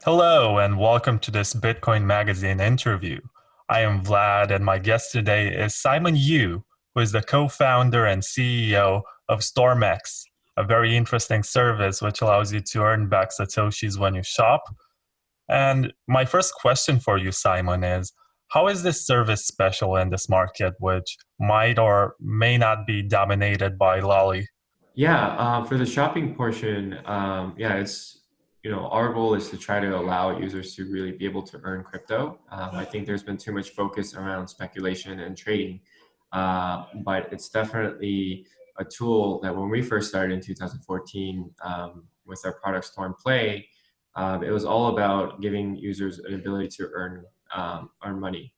Hello, and welcome to this Bitcoin Magazine interview. I am Vlad, and my guest today is Simon Yu, who is the co founder and CEO of StormX, a very interesting service which allows you to earn back Satoshis when you shop. And my first question for you, Simon, is how is this service special in this market, which might or may not be dominated by Lolly? Yeah, for the shopping portion, yeah, our goal is to try to allow users to really be able to earn crypto. I think there's been too much focus around speculation and trading, but it's definitely a tool that when we first started in 2014 with our product Storm Play, it was all about giving users an ability to earn money,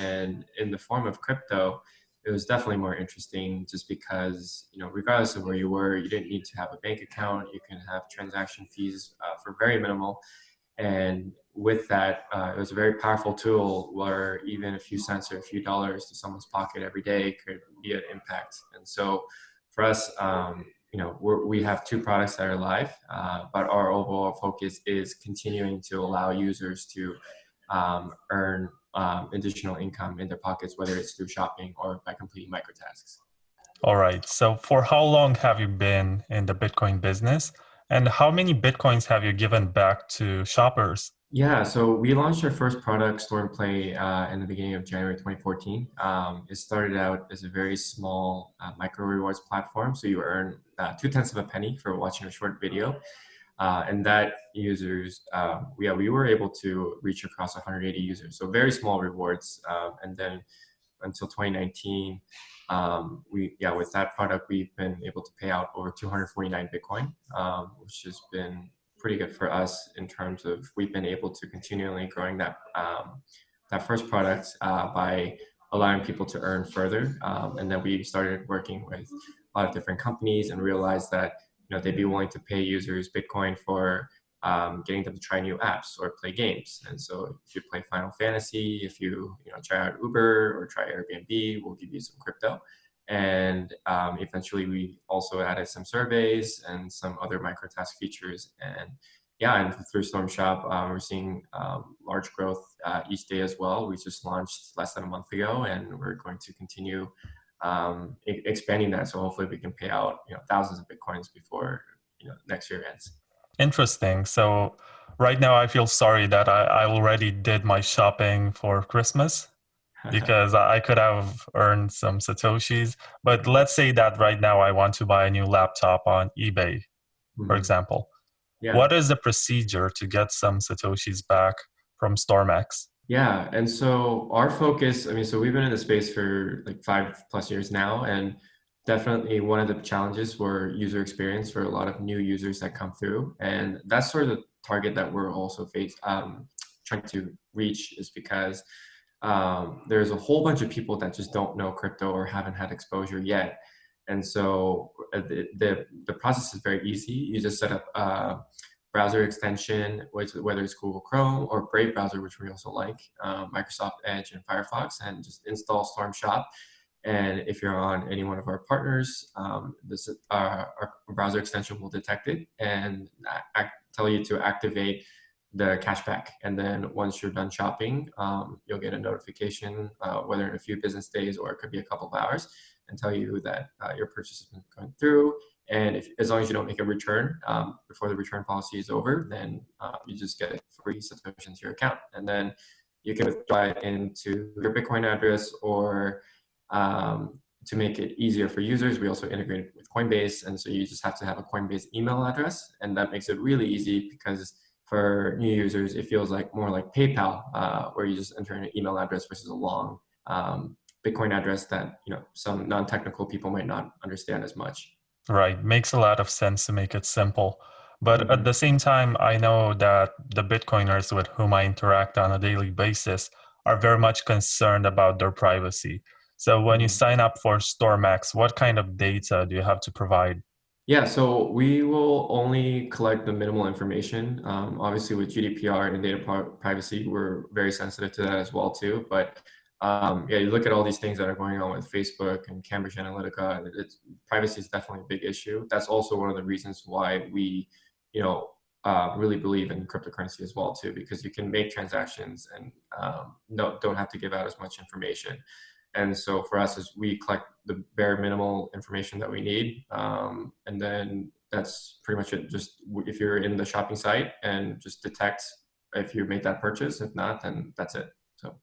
and in the form of crypto it was definitely more interesting just because, regardless of where you were, you didn't need to have a bank account. You can have transaction fees for very minimal. And with that, it was a very powerful tool where even a few cents or a few dollars to someone's pocket every day could be an impact. And so for us, we have two products that are live, but our overall focus is continuing to allow users to earn additional income in their pockets, whether it's through shopping or by completing microtasks. All right. So, for how long have you been in the Bitcoin business? And how many Bitcoins have you given back to shoppers? Yeah, so we launched our first product, Store and Play, in the beginning of January 2014. It started out as a very small micro rewards platform. So you earn two-tenths of a penny for watching a short video. And that users, we were able to reach across 180 users. So very small rewards. And then until 2019, with that product, we've been able to pay out over 249 Bitcoin, which has been pretty good for us in terms of we've been able to continually growing that first product by allowing people to earn further. And then we started working with a lot of different companies and realized that they'd be willing to pay users Bitcoin for getting them to try new apps or play games. And so if you play Final Fantasy, if you try out Uber or try Airbnb, we'll give you some crypto. And eventually we also added some surveys and some other microtask features. And yeah, and through StormShop, we're seeing large growth each day as well. We just launched less than a month ago, and we're going to continue expanding that. So hopefully we can pay out thousands of Bitcoins before next year ends. Interesting. So, right now, I feel sorry that I already did my shopping for Christmas because I could have earned some Satoshis. But let's say that right now I want to buy a new laptop on eBay, for Mhm. example. Yeah. What is the procedure to get some Satoshis back from StormX? Yeah, and so our focus, I mean, so we've been in the space for like 5+ years now, and definitely one of the challenges were user experience for a lot of new users that come through, and that's sort of the target that we're also trying to reach is because there's a whole bunch of people that just don't know crypto or haven't had exposure yet, and so the process is very easy. You just set up browser extension, whether it's Google Chrome or Brave browser, which we also like, Microsoft Edge and Firefox, and just install Storm Shop. And if you're on any one of our partners, our browser extension will detect it and tell you to activate the cashback. And then once you're done shopping, you'll get a notification, whether in a few business days or it could be a couple of hours, and tell you that your purchase has been going through. And as long as you don't make a return before the return policy is over, then you just get free Satoshi into your account. And then you can withdraw it into your Bitcoin address or to make it easier for users, we also integrate with Coinbase. And so you just have to have a Coinbase email address. And that makes it really easy because for new users, it feels like more like PayPal, where you just enter an email address versus a long Bitcoin address that some non-technical people might not understand as much. Right. Makes a lot of sense to make it simple. But at Mhm. the same time, I know that the Bitcoiners with whom I interact on a daily basis are very much concerned about their privacy. So when you Mhm. sign up for StoreMax, what kind of data do you have to provide? Yeah, so we will only collect the minimal information. Obviously, with GDPR and data privacy, we're very sensitive to that as well too. But yeah, you look at all these things that are going on with Facebook and Cambridge Analytica, and privacy is definitely a big issue. That's also one of the reasons why we, you know, really believe in cryptocurrency as well too, because you can make transactions and no, don't have to give out as much information. And so for us, is we collect the bare minimal information that we need, and then that's pretty much it. Just if you're in the shopping site and just detect if you made that purchase. If not, then that's it. So.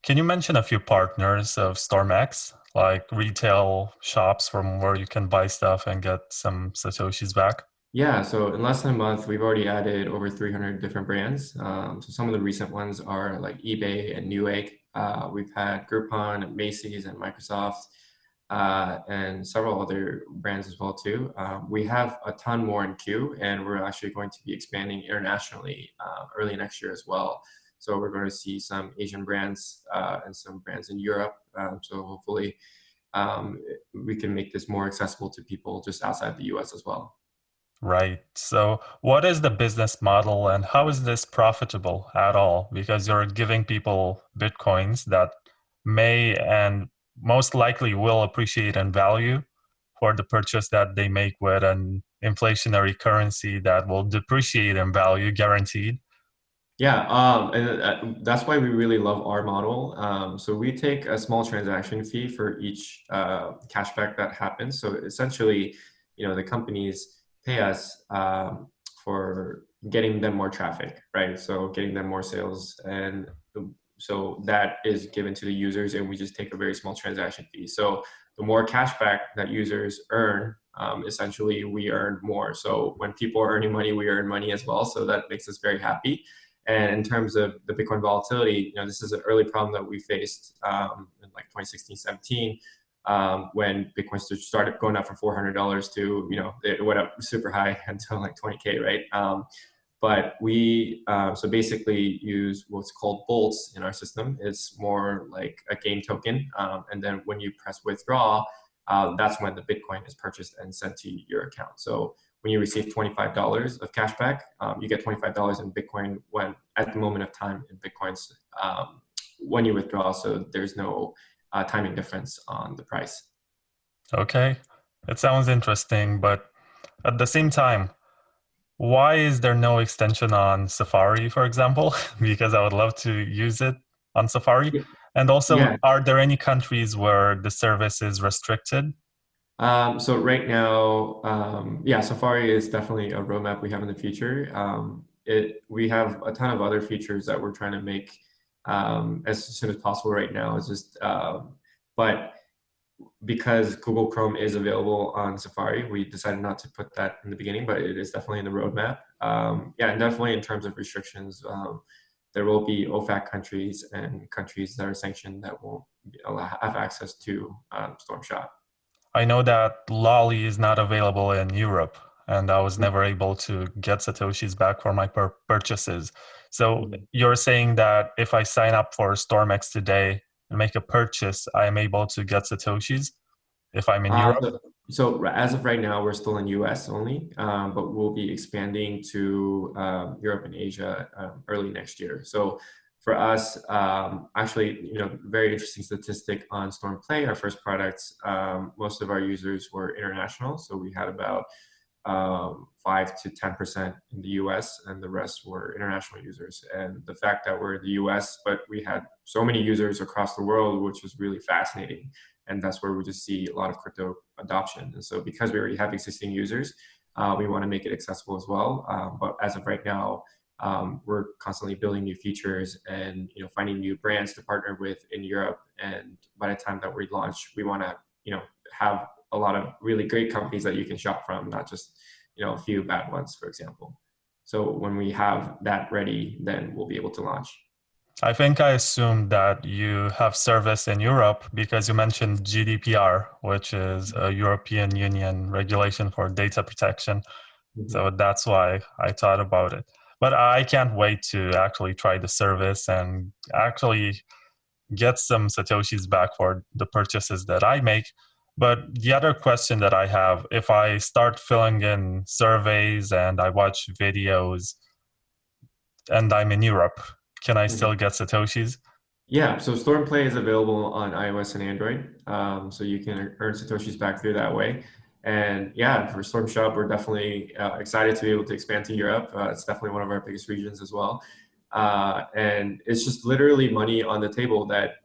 Can you mention a few partners of StormX, like retail shops from where you can buy stuff and get some Satoshis back? Yeah, so in less than a month, we've already added over 300 different brands. So some of the recent ones are like eBay and Newegg. We've had Groupon, Macy's, and Microsoft, and several other brands as well too. We have a ton more in queue, and we're actually going to be expanding internationally early next year as well. So we're going to see some Asian brands and some brands in Europe. So hopefully we can make this more accessible to people just outside the US as well. Right. So, what is the business model and how is this profitable at all? Because you're giving people Bitcoins that may and most likely will appreciate in value for the purchase that they make with an inflationary currency that will depreciate in value, guaranteed. Yeah, and that's why we really love our model. So we take a small transaction fee for each cashback that happens. So essentially, the companies pay us for getting them more traffic, right? So getting them more sales, and so that is given to the users, and we just take a very small transaction fee. So the more cashback that users earn, essentially we earn more. So when people are earning money, we earn money as well. So that makes us very happy. And in terms of the Bitcoin volatility, this is an early problem that we faced in like 2016, 17, when Bitcoin started going up from $400 to, it went up super high until like 20K, right? But we so basically use what's called bolts in our system. It's more like a game token. And then when you press withdraw, that's when the Bitcoin is purchased and sent to your account. So when you receive $25 of cash back, you get $25 in Bitcoin when at the moment of time in Bitcoins when you withdraw. So there's no timing difference on the price. Okay. It sounds interesting, but at the same time, why is there no extension on Safari, for example? Because I would love to use it on Safari. And also, Yeah. are there any countries where the service is restricted? So right now, yeah, Safari is definitely a roadmap we have in the future. We have a ton of other features that we're trying to make as soon as possible right now. It's just, but because Google Chrome is available on Safari, we decided not to put that in the beginning, but it is definitely in the roadmap. Yeah, and definitely in terms of restrictions, there will be OFAC countries and countries that are sanctioned that won't have access to StormShop. I know that Lolly is not available in Europe, and I was never able to get Satoshis back for my purchases. So Mhm. you're saying that if I sign up for StormX today and make a purchase, I am able to get Satoshis if I'm in Europe? So as of right now, we're still in US only, but we'll be expanding to Europe and Asia early next year. So for us, actually, very interesting statistic on Storm Play, our first products, most of our users were international. So we had about 5 to 10% in the US, and the rest were international users. And the fact that we're in the US, but we had so many users across the world, which was really fascinating. And that's where we just see a lot of crypto adoption. And so because we already have existing users, we want to make it accessible as well. But as of right now, we're constantly building new features and finding new brands to partner with in Europe. And by the time that we launch, we want to have a lot of really great companies that you can shop from, not just a few bad ones, for example. So when we have that ready, then we'll be able to launch. I think I assumed that you have service in Europe because you mentioned GDPR, which is a European Union regulation for data protection. Mhm. So that's why I thought about it. But I can't wait to actually try the service and actually get some Satoshis back for the purchases that I make. But the other question that I have, if I start filling in surveys and I watch videos and I'm in Europe, can I Mhm. still get Satoshis? Yeah, so Storm Play is available on iOS and Android. So you can earn Satoshis back through that way. And yeah, for StormShop, we're definitely excited to be able to expand to Europe. It's definitely one of our biggest regions as well. And it's just literally money on the table that,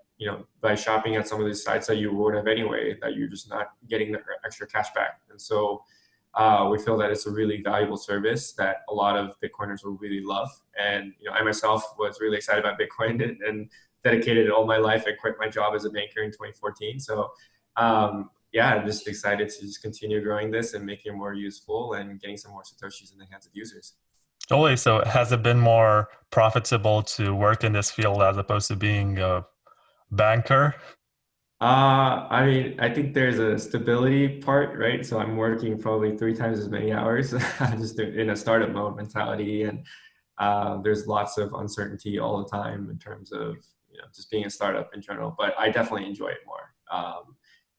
by shopping at some of these sites that you would have anyway, that you're just not getting the extra cash back. And so we feel that it's a really valuable service that a lot of Bitcoiners will really love. And I myself was really excited about Bitcoin and dedicated all my life. I quit my job as a banker in 2014. So yeah, I'm just excited to just continue growing this and making it more useful and getting some more Satoshis in the hands of users. Totally. So has it been more profitable to work in this field as opposed to being a banker? I mean, I think there's a stability part, right? So I'm working probably 3 times as many hours. I'm just in a startup mode mentality, and there's lots of uncertainty all the time in terms of just being a startup in general. But I definitely enjoy it more.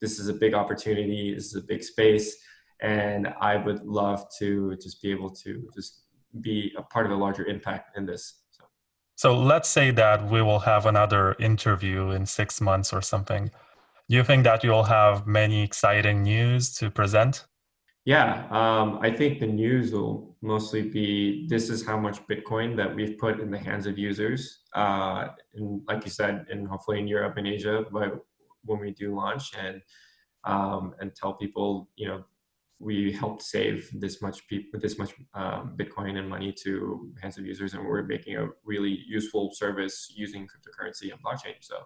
This is a big opportunity. This is a big space, and I would love to just be able to just be a part of a larger impact in this. So. So let's say that we will have another interview in 6 months or something. Do you think that you'll have many exciting news to present? Yeah, I think the news will mostly be this is how much Bitcoin that we've put in the hands of users, and like you said, and hopefully in Europe and Asia, but when we do launch and tell people, we helped save this much Bitcoin and money to hands of users, and we're making a really useful service using cryptocurrency and blockchain. So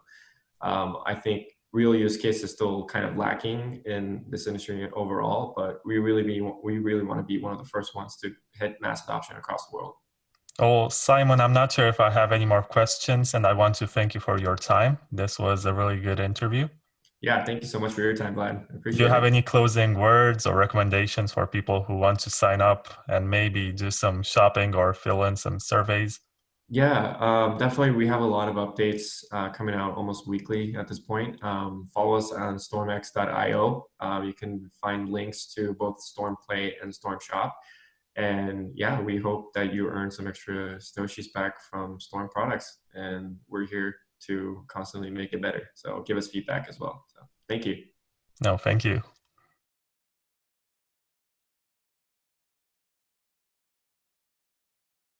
I think real use case is still kind of lacking in this industry overall, but we really want to be one of the first ones to hit mass adoption across the world. Oh, Simon, I'm not sure if I have any more questions, and I want to thank you for your time. This was a really good interview. Yeah, thank you so much for your time, Vlad. I Do you appreciate have it. any closing words or recommendations for people who want to sign up and maybe do some shopping or fill in some surveys? Yeah, definitely. We have a lot of updates coming out almost weekly at this point. Follow us on stormx.io. You can find links to both Stormplay and StormShop. And yeah, we hope that you earn some extra Satoshis back from Storm products. And we're here to constantly make it better. So give us feedback as well. So thank you. No, thank you.